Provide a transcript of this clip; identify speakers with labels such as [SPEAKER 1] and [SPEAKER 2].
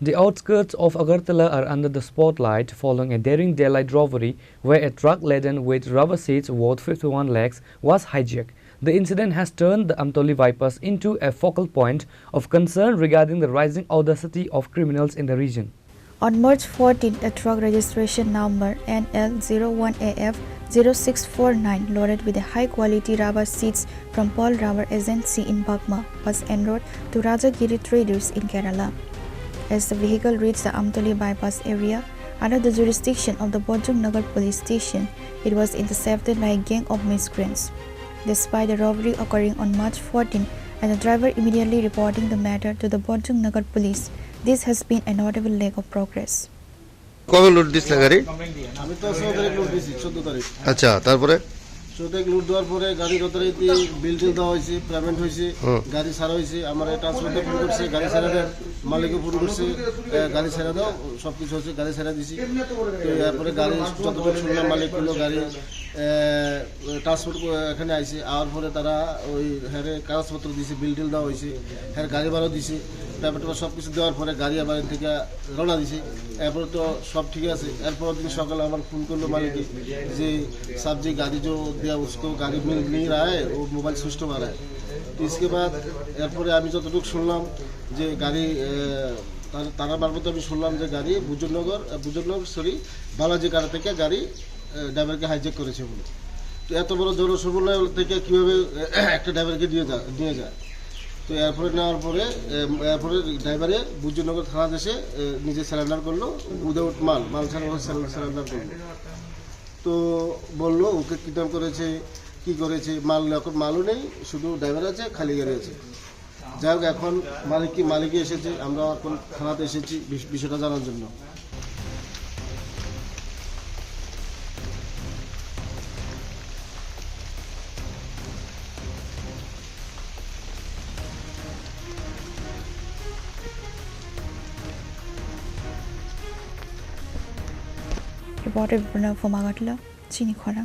[SPEAKER 1] The outskirts of Agartala are under the spotlight following a daring daylight robbery where a truck laden with rubber seats worth 51 lakhs was hijacked. The incident has turned the Amtoli bypass into a focal point of concern regarding the rising audacity of criminals in the region.
[SPEAKER 2] On March 14, a truck registration number NL01AF0649 loaded with high-quality rubber seats from Paul Rubber Agency in Bagma was en route to Rajagiri Traders in Kerala. As the vehicle reached the Amtoli bypass area under the jurisdiction of the Bojong Nagar police station, it was intercepted by a gang of miscreants. Despite the robbery occurring on March 14 and the driver immediately reporting the matter to the Bojong Nagar police, this has been a notable leg of progress.
[SPEAKER 3] কবে লুট this গাড়ি?
[SPEAKER 4] আমি তো 14 তারিখ লুট দিছি, 14 তারিখ।
[SPEAKER 3] আচ্ছা, তারপরে
[SPEAKER 4] 14 তারিখ লুট দেওয়ার পরে গাড়ি কত রাইতে বিল টিল দেওয়া হয়েছে, পেমেন্ট হয়েছে, গাড়ি ছাড়া হয়েছে, আমার ট্রান্সপোর্টে ফোন করছে, গাড়ি ছাড়া দেন, মালিককে ফোন করছে, গাড়ি ছাড়া দাও, সব কিছু হচ্ছে, গাড়ি ছাড়া দিছি। তো এরপরে গাড়ি যতটুকু শুনলাম মালিক হলো গাড়ি ট্রান্সপোর্ট এখানে আইছে, আওয়ার পরে তারা ওই হ্যাঁ কাগজপত্র দিয়েছে, বিল টিল দেওয়া হয়েছে, হ্যাঁ গাড়ি ভাড়া দিছে, পেমেন্ট সব কিছু দেওয়ার পরে গাড়ি আবার থেকে রওনা দিছে। এরপরে তো সব ঠিক আছে। এরপর দিন সকালে আমার ফোন করলো মালিকে যে सब्जी गाड़ी जो दिया उसको गाड़ी मिल नहीं रहा है, वो मोबाइल स्विच ऑफ आ रहा है। तो इसके बाद एरपरे আমি যতটুকু শুনলাম যে গাড়ি তারা মারফত আমি শুনলাম যে গাড়ি বুজুর্গনগর সরি বালাজি কাটা থেকে গাড়ি ড্রাইভারকে হাইজ্যাক করেছে বলে। তো এত বড় জনসমুদ্র থেকে কীভাবে একটা ড্রাইভারকে নিয়ে যায়। তো এরপরে নেওয়ার পরে ড্রাইভারে বুজুর্গনগর থানা এসে নিজে স্যারেন্ডার করলো, উইদাউট মাল ছাড়া স্যারেন্ডার করলো। তো বললো ওকে কিডন্যাপ করেছে, কি করেছে, মালও নেই, শুধু ড্রাইভার আছে, খালি গাড়ি আছে। যাই হোক, এখন মালিকই এসেছে, আমরা এখন থানাতে এসেছি বিষয়টা জানার জন্য।
[SPEAKER 2] Reported from Agartala, Chini Khora.